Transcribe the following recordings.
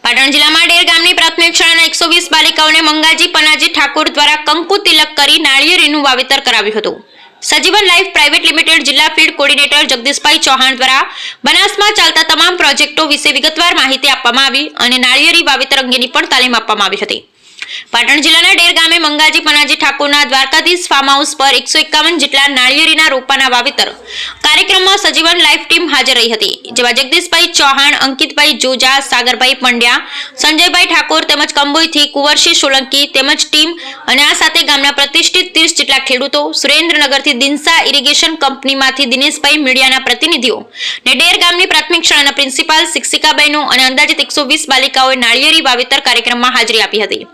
પાટણ જિલ્લામાં ડેર ગામની પ્રાથમિક શાળાના 120 બાલિકાઓને મંગાજી પનાજી ઠાકોર દ્વારા કંકુ તિલક કરી નાળિયેરીનું વાવેતર કરાવ્યું હતું। સજીવન લાઈફ પ્રાઇવેટ લિમિટેડ જિલ્લા ફીડ કોર્ડિનેટર જગદીશભાઈ ચૌહાણ દ્વારા બનાસમાં ચાલતા તમામ પ્રોજેક્ટો વિશે વિગતવાર માહિતી આપવામાં આવી અને નાળિયેરી વાવેતર અંગેની પણ તાલીમ આપવામાં આવી હતી। પાટણ જિલ્લાના ડેર ગામે મંગાજી પનાજી ઠાકોરના દ્વારકાધીશ ફાર્મ હાઉસ પર 151 જેટલા નાળિયેરીના રોપાના વાવેતર કાર્યક્રમમાં સજીવન લાઈફ ટીમ હાજર રહી હતી, જેમાં જગદીશભાઈ ચૌહાણ, અંકિતભાઈ જોજા, સાગરભાઈ પંડ્યા, સંજયભાઈ ઠાકોર તેમજ કંબોઈથી કુંવરસિંહ સોલંકી તેમજ ટીમ અને આ સાથે ગામના પ્રતિષ્ઠિત 30 જેટલા ખેડૂતો, સુરેન્દ્રનગરથી દિનસા ઇરિગેશન કંપનીમાંથી દિનેશભાઈ, મીડિયાના પ્રતિનિધિઓ ને ડેર ગામની પ્રાથમિક શાળાના પ્રિન્સિપાલ, શિક્ષિકા બહેનો અને અંદાજિત 120 બાલિકાઓએ નાળિયેરી વાવેતર કાર્યક્રમમાં હાજરી આપી હતી।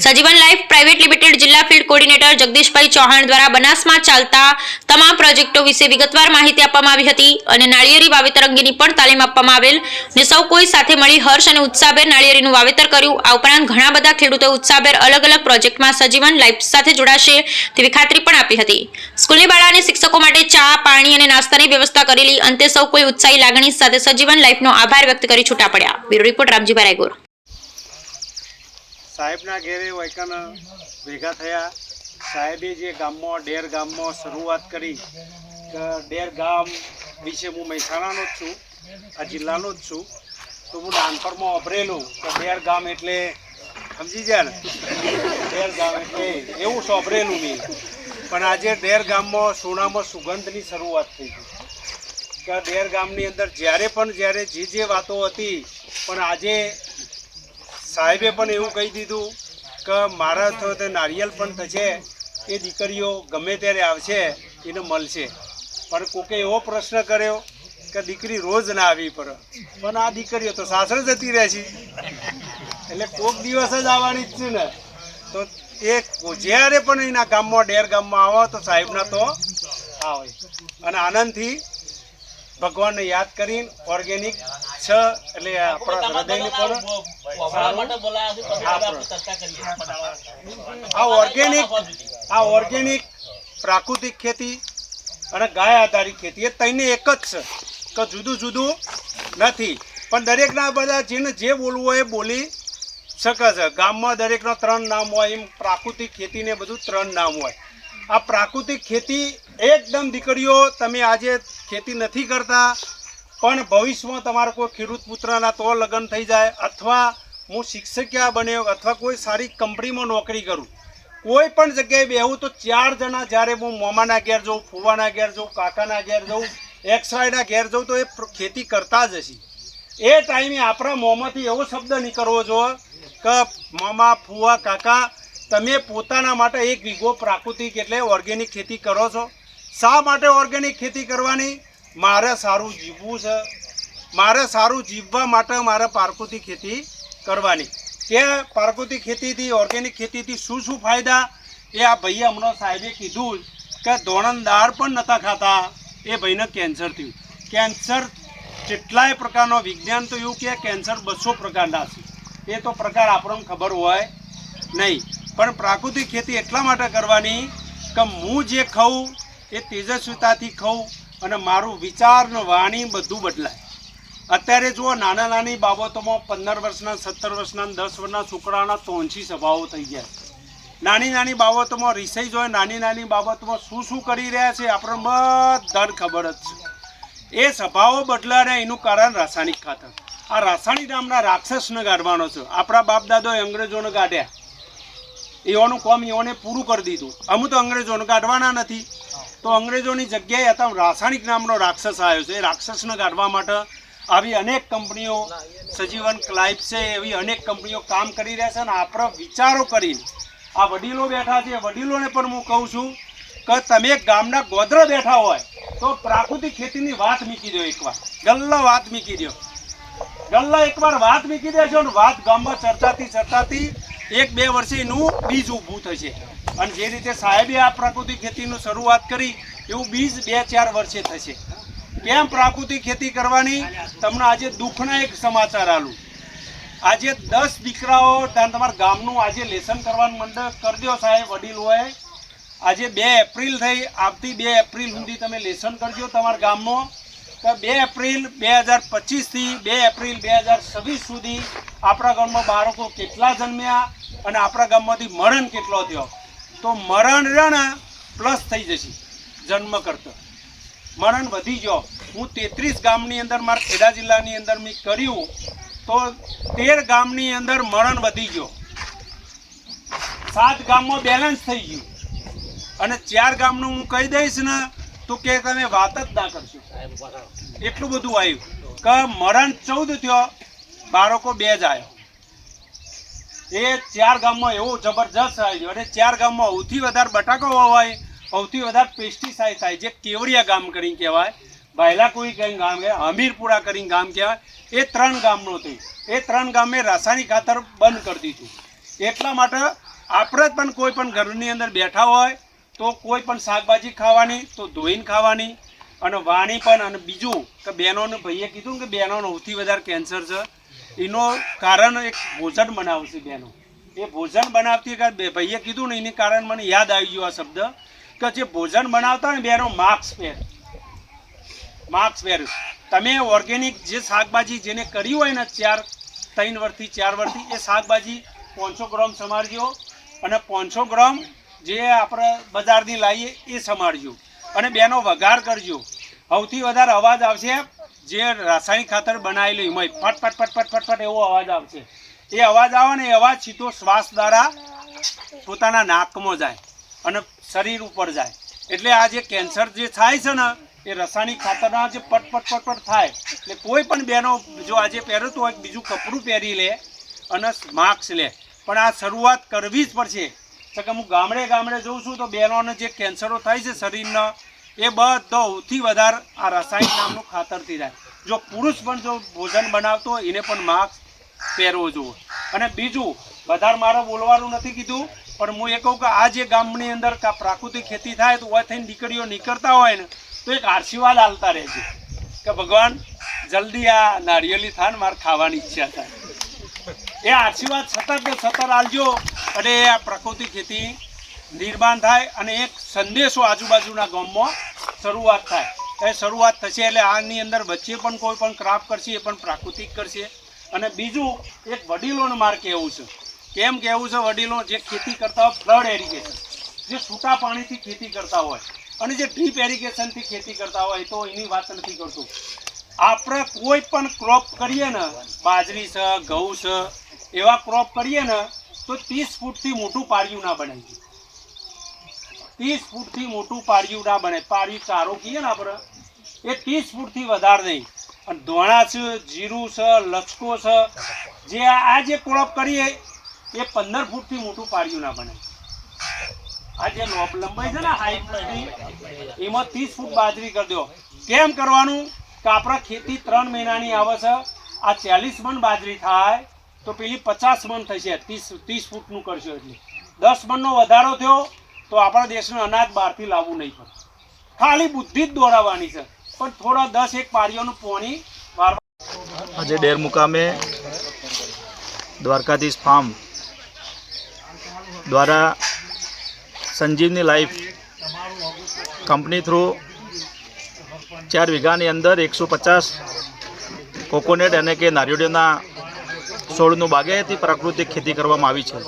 સજીવન લાઈફ પ્રાઇવેટ લિમિટેડ જિલ્લા ફીડ કોર્ડિનેટર જગદીશભાઈ ચૌહાણ દ્વારા બનાસમાં ચાલતા તમામ પ્રોજેક્ટો વિશે વિગતવાર માહિતી આપવામાં આવી હતી અને નાળિયેરી વાવેતર અંગેની પણ તાલીમ આપવામાં આવેલ ને સૌ કોઈ સાથે મળી હર્ષ અને ઉત્સાહભેર નાળિયેરીનું વાવેતર કર્યું। આ ઉપરાંત ઘણા બધા ખેડૂતોએ ઉત્સાહભેર અલગ અલગ પ્રોજેક્ટમાં સજીવન લાઈફ સાથે જોડાશે તેવી ખાતરી પણ આપી હતી। સ્કૂલની બાળા અને શિક્ષકો માટે ચા, પાણી અને નાસ્તાની વ્યવસ્થા કરેલી। અંતે સૌ કોઈ ઉત્સાહી લાગણી સાથે સજીવન લાઈફનો આભાર વ્યક્ત કરી છૂટા પડ્યા। Bureau report Ramjibhai Raigor. સાહેબના ઘેરે વૈકન ભેગા થયા। સાહેબે જે ગામમાં ડેર ગામમાં શરૂઆત કરી કે ડેર ગામ વિશે હું મહેસાણાનો જ છું, આ જિલ્લાનો જ છું, તો હું નાનપણમાં અભરેલું કે ડેર ગામ એટલે સમજી ગયા ને, ડેર ગામ એટલે એવું સોંભરેલું મેં। પણ આજે ડેર ગામમાં સોનામાં સુગંધની શરૂઆત થઈ ગઈ કે ડેર ગામની અંદર જ્યારે જે વાતો હતી, પણ આજે સાહેબે પણ એવું કહી દીધું કે મારા તો તે નારિયેલ પણ થશે, એ દીકરીઓ ગમે ત્યારે આવશે એને મળશે। પણ કોકે એવો પ્રશ્ન કર્યો કે દીકરી રોજ ના આવી પડે, પણ આ દીકરીઓ તો સાસરે જતી રહે છે, એટલે કોક દિવસ જ આવવાની જ છે ને। તો એ જ્યારે પણ એના ગામમાં ડેર ગામમાં આવો તો સાહેબના તો આવે અને આનંદથી ભગવાનને યાદ કરીને ઓર્ગેનિક છે એટલે આપણા હૃદયને પણ આ ઓર્ગેનિક પ્રાકૃતિક ખેતી અને ગાય આધારિત ખેતી એ ત્રણે એક જ છે કે જુદું જુદું નથી, પણ દરેકના બધા જેને જે બોલવું હોય એ બોલી શકે છે। ગામમાં દરેકનો 3 નામ હોય, એમ પ્રાકૃતિક ખેતીને બધું 3 નામ હોય। આ પ્રાકૃતિક ખેતી એકદમ દીકરીઓ તમે આજે ખેતી નથી કરતા, પણ ભવિષ્યમાં તમારા કોઈ ખેડૂત પુત્રના તો લગ્ન થઈ જાય, અથવા હું શિક્ષકિયા બન્યો અથવા કોઈ સારી કંપનીમાં નોકરી કરું, કોઈ પણ જગ્યાએ બેહું તો 4 જણા જ્યારે હું મામાના ઘેર જાઉં, ફુવાના ઘેર જાઉં, કાકાના ઘેર જાઉં, XYના ઘેર જાઉં તો એ ખેતી કરતા જ હશે। એ ટાઈમે આપણા મોંમાંથી એવો શબ્દ નીકળવો જોઈએ કે મામા, ફુવા, કાકા તમે પોતાના માટે 1 વીઘો પ્રાકૃતિક એટલે ઓર્ગેનિક ખેતી કરો છો। શા માટે ઓર્ગેનિક ખેતી કરવાની? મારે સારું જીવવું છે, મારે સારું જીવવા માટે મારે પ્રાકૃતિક ખેતી કરવાની। કે પ્રાકૃતિક ખેતીથી, ઓર્ગેનિક ખેતીથી શું ફાયદા એ આ ભાઈએ હમણાં સાહેબે કીધું કે ધોળણ દાળ પણ નહોતા ખાતા, એ ભાઈને કેન્સર થયું। કેન્સર કેટલાય પ્રકારનો, વિજ્ઞાન તો એવું કે કેન્સર 200 પ્રકારના છે, એ તો પ્રકાર આપણને ખબર હોય નહીં, પણ પ્રાકૃતિક ખેતી એટલા માટે કરવાની કે હું જે ખાઉં એ તેજસ્વીતાથી ખાઉં અને મારું વિચાર ને વાણી બધું બદલાય। અત્યારે જુઓ નાની બાબતોમાં 15 વર્ષના, 17 વર્ષના, 10 વર્ષના છોકરાના 300 સ્વભાવો થઈ ગયા। નાની બાબતોમાં રિસાઈ જોઈએ, નાની બાબતોમાં શું કરી રહ્યા છે આપણને બધાને ખબર જ છે। એ સ્વભાવો બદલાને એનું કારણ રાસાયણિક ખાતર। આ રાસાયણિક નામના રાક્ષસને ગાઢવાનો છે। આપણા બાપ દાદોએ અંગ્રેજોને ગાઢ્યા, એઓનું કામ એઓને પૂરું કરી દીધું। અમુક તો અંગ્રેજોને કાઢવાના નથી, તો અંગ્રેજોની જગ્યાએ હતા રાસાયણિક નામનો રાક્ષસ આવ્યો છે। એ રાક્ષસને કાઢવા માટે આવી અનેક કંપનીઓ, સજીવન લાઈફ છે એવી અનેક કંપનીઓ કામ કરી રહ્યા છે। અને આપણા વિચારો કરીને આ વડીલો બેઠા છે, વડીલોને પણ હું કહું છું કે તમે ગામના ગોદરા બેઠા હોય તો પ્રાકૃતિક ખેતીની વાત મૂકી દો, એકવાર ગલ્લા વાત મૂકી દો, ગલ્લા એકવાર વાત મૂકી દેશો ને વાત ગામમાં ચર્ચાતી 1-2 વર્ષે એનું બીજ ઊભું થશે। અને જે રીતે સાહેબે આ પ્રાકૃતિક ખેતીનું શરૂઆત કરી એવું બીજ 2-4 વર્ષે થશે। કેમ પ્રાકૃતિક ખેતી કરવાની? તમને આજે દુઃખના એક સમાચાર આલું। આજે 10 દીકરાઓ તમારા ગામનું આજે લેસન કરવાનું મંડળ કરી દો સાહેબ વડીલોએ। આજે 2 એપ્રિલ થઈ, આવતી 2 એપ્રિલ સુધી તમે લેસન કરજો તમારા ગામમાં, કે 2 એપ્રિલ 2025થી 2 એપ્રિલ 2026 સુધી આપણા ગામમાં બાળકો કેટલા જન્મ્યા અને આપણા ગામમાંથી મરણ કેટલો થયો. તો મરણ રણ પ્લસ થઈ જશે જન્મ કરતાં. મરણ વધી ગયો. હું 33 ગામની અંદર મારા ખેડા જિલ્લાની અંદર મેં કર્યું તો 13 ગામની અંદર મરણ વધી ગયો. 7 ગામમાં બેલેન્સ થઈ ગયું અને 4 ગામનું હું કહી દઈશ ને તો કે તમે વાત જ ના કરશો. એટલું બધું આવ્યું કે મરણ 14 થયો, બાળકો 2 જ આવ્યો. એ 4 ગામમાં એવું જબરજસ્ત આવ્યું. અને 4 ગામમાં સૌથી વધારે બટાકો વવાય, સૌથી વધારે પેસ્ટિસાઇડ થાય, જે કેવડિયા ગામ કરીને કહેવાય, બાયલાકુઈ કરીને ગામ કહેવાય, હમીરપુરા કરીને ગામ કહેવાય. એ 3 ગામનું હતું. એ 3 ગામે રાસાયણિક ખાતર બંધ કરી દીધું. એટલા માટે આપણે પણ કોઈ પણ ઘરની અંદર બેઠા હોય તો કોઈ પણ શાકભાજી ખાવાની તો ધોઈને ખાવાની. અને વાણી પણ. અને બીજું કે બહેનોને ભાઈએ કીધું કે બહેનોને સૌથી વધારે કેન્સર છે, એનું કારણ એક ભોજન બનાવશે બહેનો. એ ભોજન બનાવતી ભાઈએ કીધું ને એની કારણ મને યાદ આવી ગયો આ શબ્દ કે જે ભોજન બનાવતા હોય ને બહેનો માસ્ક પહેર. તમે ઓર્ગેનિક જે શાકભાજી જેને કરી હોય ને 3 વર્ષથી 4 વર્ષથી, એ શાકભાજી 500 ગ્રામ સમારજો અને 500 ગ્રામ જે આપણે બજારથી લાવીએ એ સમારજો અને બેનો વઘાર કરજો. સૌથી વધારે અવાજ આવશે જે રાસાયણિક ખાતર બનાવેલું એમાં ફટ ફટ ફટ ફટ ફટ ફટ એવો અવાજ આવશે. એ અવાજ આવે ને એ અવાજ સીધો શ્વાસ દ્વારા પોતાના નાકમાં જાય અને શરીર ઉપર જાય. એટલે આ જે કેન્સર જે થાય છે ને એ રાસાયણિક ખાતરના જે પટ પટ પટ પટ થાય. એટલે કોઈ પણ બહેનો જો આજે પહેરતું હોય બીજું કપડું પહેરી લે અને માસ્ક લે, પણ આ શરૂઆત કરવી જ પડશે. કે હું ગામડે ગામડે જોઉં છું તો બહેનોને જે કેન્સરો થાય છે શરીરના, એ બધો સૌથી વધારે આ રાસાયણિક નામનું ખાતરથી થાય. જો પુરુષ પણ જો ભોજન બનાવતો હોય એને પણ માસ્ક પહેરવો જોઈએ. અને બીજું વધારે મારે બોલવાનું નથી કીધું, પણ હું એ કહું કે આ જે ગામની અંદર પ્રાકૃતિક ખેતી થાય તો હોય થઈને દીકરીઓ નીકળતા હોય ને તો એક આશીર્વાદ આલતા રહેશે કે ભગવાન જલ્દી આ નારિયેળી થાય ને મારે ખાવાની ઈચ્છા થાય. એ આશીર્વાદ સતત ને સતત આલજો અને આ પ્રાકૃતિક ખેતી નિર્માણ થાય અને એક સંદેશો આજુબાજુના ગામમાં શરૂઆત થાય. એ શરૂઆત થશે એટલે આની અંદર વચ્ચે પણ કોઈ પણ ક્રાફ્ટ કરશે એ પણ પ્રાકૃતિક કરશે. અને બીજું એક વડીલોને મારે કહેવું છે. કેમ કહેવું છે? વડીલો જે ખેતી કરતા હોય ફ્લડ એરિગેશન, જે છૂટા પાણીથી ખેતી કરતા હોય અને જે ડ્રીપ એરિગેશનથી ખેતી કરતા હોય તો એની વાત નથી કરતું. આપણે કોઈ પણ ક્રોપ કરીએ ને, બાજરી છે, ઘઉં છે, એવા ક્રોપ કરીએ ને તો 30 ફૂટથી મોટું પાળિયું ના બને. 30 ફૂટથી મોટું પાળિયું ના બને. પાળિયું ચારો કહીએ ને આપણે, એ 30 ફૂટથી વધારે નહીં. અને ધોણા છે, જીરું છે, લચકો છે, જે આ જે ક્રોપ કરીએ એ 15 ફૂટથી મોટું પાળિયું ના બને. આ જે લંબાઈ છે ને હાઈટની, એમાં 30 ફૂટ બાજરી કરી દો. કેમ કરવાનું કે આપણા ખેતી 3 મહિનાની આવે છે. આ 40 મણ બાજરી થાય તો પેલી 50 મણ થશે. 30 ફૂટનું કરશો એટલે 10 મણનો વધારો થયો તો આપણા દેશનું અનાજ બહારથી લાવવું નહીં પડે. ખાલી બુદ્ધિ જ દોરાવવાની છે, પણ થોડા 10 પાળીઓનું પાણી આજે ડેર મુકામે દ્વારકાધીશ ફાર્મ દ્વારા સંજીવની લાઈફ કંપની થ્રુ 4 વીઘાની અંદર 150 કોકોનટ અને કે નારિયેળીના છોડનું બાગાયતી પ્રાકૃતિક ખેતી કરવામાં આવી છે.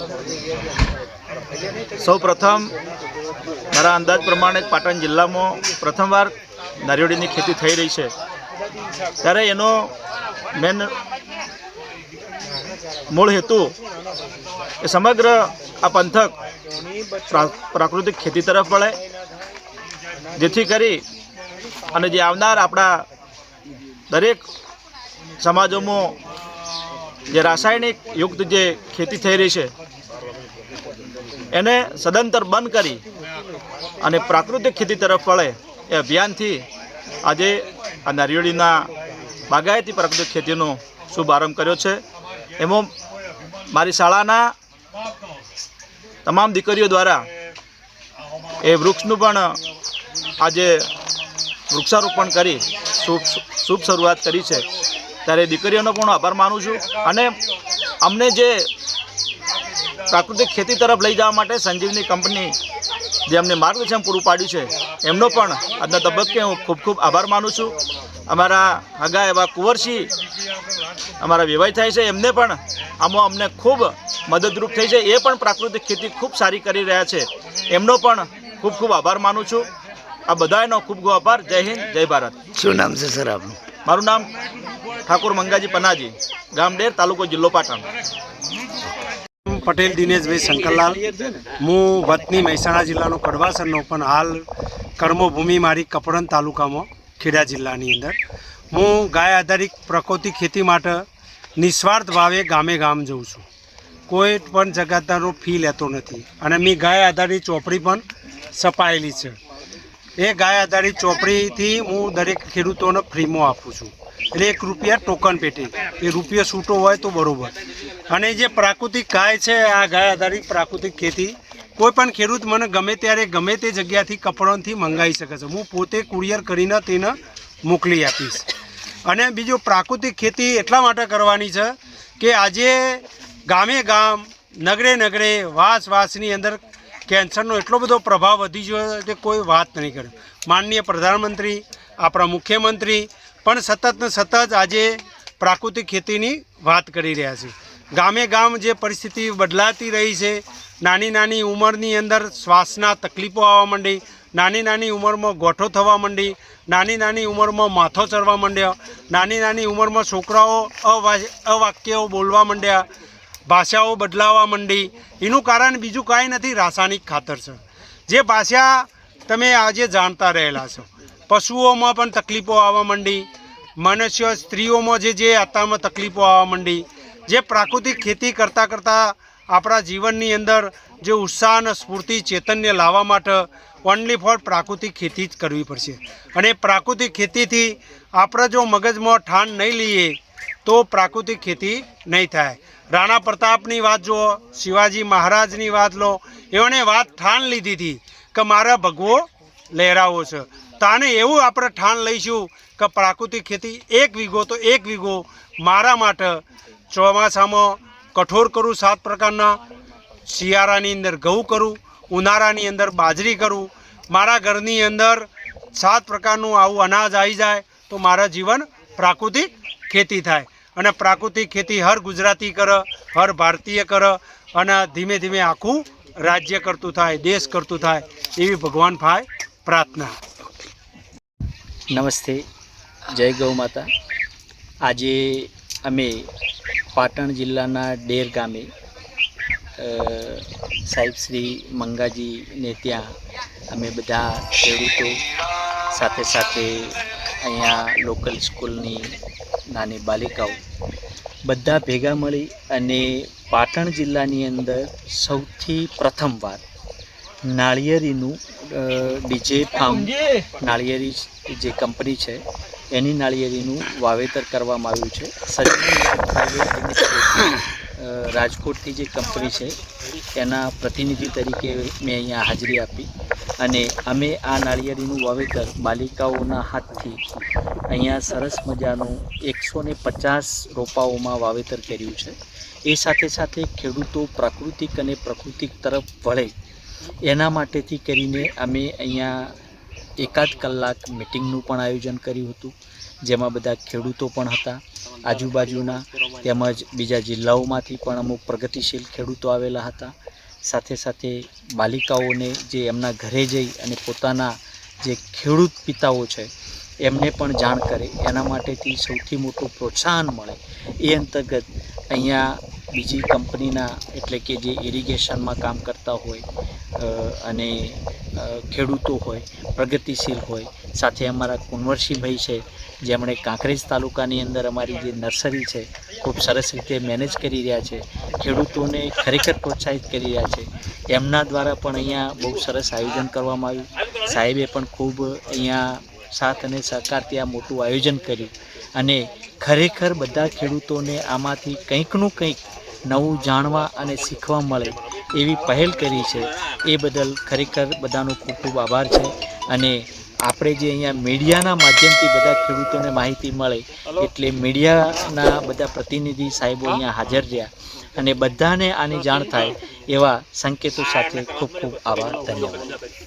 સૌ પ્રથમ મારા અંદાજ પ્રમાણે પાટણ જિલ્લામાં પ્રથમવાર નારિયેળીની ખેતી થઈ રહી છે. ત્યારે એનો મેન મૂળ હેતુ એ સમગ્ર આ પંથક પ્રાકૃતિક ખેતી તરફ વળે, જેથી કરી અને જે આવનાર આપણા દરેક સમાજોમાં જે રાસાયણિક યુક્ત જે ખેતી થઈ રહી છે એને સદંતર બંધ કરી અને પ્રાકૃતિક ખેતી તરફ વળે એ અભિયાનથી આજે આ નારિયેળીના બાગાયતી પ્રાકૃતિક ખેતીનો શુભારંભ કર્યો છે. એમાં મારી શાળાના તમામ દીકરીઓ દ્વારા એ વૃક્ષનું પણ આજે વૃક્ષારોપણ કરી શુભ શરૂઆત કરી છે. ત્યારે દીકરીઓનો પણ આભાર માનું છું. અને અમને જે પ્રાકૃતિક ખેતી તરફ લઈ જવા માટે સંજીવની કંપની જે અમને માર્ગદર્શન પૂરું પાડ્યું છે એમનો પણ આજના તબક્કે હું ખૂબ ખૂબ આભાર માનું છું. અમારા હગા એવા કુંવરસિંહ અમારા વેવાઈ થાય છે, એમને પણ આમાં અમને ખૂબ મદદરૂપ થઈ છે. એ પણ પ્રાકૃતિક ખેતી ખૂબ સારી કરી રહ્યા છે, એમનો પણ ખૂબ ખૂબ આભાર માનું છું. આ બધાનો ખૂબ ખૂબ આભાર. જય હિન્દ, જય ભારત. શું નામ છે સર આપનું? મારું નામ ઠાકોર મંગાજી પનાજી, ગામ ડેર, તાલુકો જિલ્લો પાટણ. પટેલ દિનેશભાઈ શંકરલાલ. હું વતની મહેસાણા જિલ્લાનો કડવાસરનો, પણ હાલ કર્મભૂમિ મારી કપડન તાલુકામાં ખેડા જિલ્લાની અંદર. હું ગાય આધારિત પ્રાકૃતિક ખેતી માટે નિસ્વાર્થ ભાવે ગામે ગામ જઉં છું. કોઈ પણ જગાતાનો ફી લેતો નથી. અને મેં ગાય આધારિત ચોપડી પણ છપાયેલી છે. એ ગાય આધારિત ચોપડીથી હું દરેક ખેડૂતોને ફ્રીમાં આપું છું. એટલે ₹1 ટોકન પેટે, એ રૂપિયો છૂટો હોય તો બરાબર. અને જે પ્રાકૃતિક ગાય છે, આ ગાય આધારિત પ્રાકૃતિક ખેતી કોઈ પણ ખેડૂત મને ગમે ત્યારે ગમે તે જગ્યાથી કપડોથી મંગાવી શકે છે. હું પોતે કુરિયર કરીને તેને મોકલી આપીશ. અને બીજું, પ્રાકૃતિક ખેતી એટલા માટે કરવાની છે કે આજે ગામે ગામ, નગરે નગરે, વાસની અંદર કેન્સરનો એટલો બધો પ્રભાવ વધી ગયો કે કોઈ વાત નહીં કરે. માનનીય પ્રધાનમંત્રી, આપણા મુખ્યમંત્રી પણ સતત ને સતત આજે પ્રાકૃતિક ખેતીની વાત કરી રહ્યા છે. ગામે ગામ જે પરિસ્થિતિ બદલાતી રહી છે, નાની નાની ઉંમરની અંદર શ્વાસના તકલીફો આવવા માંડી, નાની નાની ઉંમરમાં ગોઠો થવા માંડી, નાની નાની ઉંમરમાં માથો ચડવા માંડ્યો, નાની નાની ઉંમરમાં છોકરાઓ અવાક્યો બોલવા માંડ્યા, ભાષાઓ બદલાવા માંડી. એનું કારણ બીજું કાંઈ નથી, રાસાયણિક ખાતર છે. જે ભાષા તમે આજે જાણતા રહેલા છો. પશુઓમાં પણ તકલીફો આવવા માંડી, મનુષ્ય સ્ત્રીઓમાં જે આત્મામાં તકલીફો આવવા માંડી. જે પ્રાકૃતિક ખેતી કરતાં કરતાં આપણા જીવનની અંદર જે ઉત્સાહ અને સ્ફૂર્તિ ચૈતન્ય લાવવા માટે ઓનલી ફોર પ્રાકૃતિક ખેતી જ કરવી પડશે. અને પ્રાકૃતિક ખેતીથી આપણે જો મગજમાં ઠાણ નહીં લઈએ તો પ્રાકૃતિક ખેતી નહીં થાય. રાણા પ્રતાપની વાત જુઓ, શિવાજી મહારાજની વાત લો, એઓને વાત ઠાણ લીધી હતી કે મારા ભગવો લહેરાવો છે. તાને એવું આપણે ઠાણ લઈશું કે પ્રાકૃતિક ખેતી 1 વીઘો તો 1 વીઘો મારા માટે ચોમાસામાં કઠોળ કરું 7 પ્રકારના, શિયાળાની અંદર ઘઉં કરું, ઉનાળાની અંદર બાજરી કરું, મારા ઘરની અંદર 7 પ્રકારનું આવું અનાજ આવી જાય તો મારા જીવન પ્રાકૃતિક ખેતી થાય. અને પ્રાકૃતિક ખેતી હર ગુજરાતી કરે, હર ભારતીય કરે, અને ધીમે ધીમે આખું રાજ્ય કરતું થાય, દેશ કરતું થાય, એવી ભગવાન ભાઈ પ્રાર્થના. નમસ્તે, જય ગૌ માતા. આજે અમે પાટણ જિલ્લાના ડેર ગામે સાહેબ શ્રી મંગાજીને ત્યાં અમે બધા ખેડૂતો સાથે સાથે અહીંયા લોકલ સ્કૂલની નાની બાલિકાઓ બધા ભેગા મળી અને પાટણ જિલ્લાની અંદર સૌથી પ્રથમવાર નાળિયેરીનું ડીજે ફાર્મ, નાળિયેરી જે કંપની છે એની નાળિયેરીનું વાવેતર કરવામાં આવ્યું છે. રાજકોટથી જે કંપની છે એના પ્રતિનિધિ તરીકે મેં અહીંયા હાજરી આપી અને અમે આ નાળિયેરીનું વાવેતર બાલિકાઓના હાથથી અહીંયા સરસ મજાનું 150 રોપાઓમાં વાવેતર કર્યું છે. એ સાથે સાથે ખેડૂતો પ્રાકૃતિક અને પ્રકૃતિક તરફ વળે એના માટેથી કરીને અમે અહીંયા 1 કલાક મિટિંગનું પણ આયોજન કર્યું હતું, જેમાં બધા ખેડૂતો પણ હતા, આજુબાજુના તેમજ બીજા જિલ્લાઓમાંથી પણ અમુક પ્રગતિશીલ ખેડૂતો આવેલા હતા. સાથે સાથે બાલિકાઓને જે એમના ઘરે જઈ અને પોતાના જે ખેડૂત પિતાઓ છે એમને પણ જાણ કરે, એના માટેથી સૌથી મોટું પ્રોત્સાહન મળે એ અંતર્ગત અહીંયા બીજી કંપનીના એટલે કે જે ઇરિગેશનમાં કામ કરતા હોય અને ખેડૂતો હોય, પ્રગતિશીલ હોય, સાથે અમારા કુંવરસિંહભાઈ છે જેમણે કાંકરેજ તાલુકાની અંદર અમારી જે નર્સરી છે ખૂબ સરસ રીતે મેનેજ કરી રહ્યા છે, ખેડૂતોને ખરેખર પ્રોત્સાહિત કરી રહ્યા છે. એમના દ્વારા પણ અહીંયા બહુ સરસ આયોજન કરવામાં આવ્યું. સાહેબે પણ ખૂબ અહીંયા સાથ અને સહકારથી આ મોટું આયોજન કર્યું અને ખરેખર બધા ખેડૂતોને આમાંથી કંઈકનું કંઈક નવું જાણવા અને શીખવા મળે એવી પહેલ કરી છે. એ બદલ ખરેખર બધાનો ખૂબ ખૂબ આભાર છે. અને આપણે જે અહીંયા મીડિયાના માધ્યમથી બધા ખેડૂતોને માહિતી મળે એટલે મીડિયાના બધા પ્રતિનિધિ સાહેબો અહીંયા હાજર રહ્યા અને બધાને આની જાણ થાય એવા સંકેતો સાથે ખૂબ ખૂબ આભાર. ધન્યવાદ.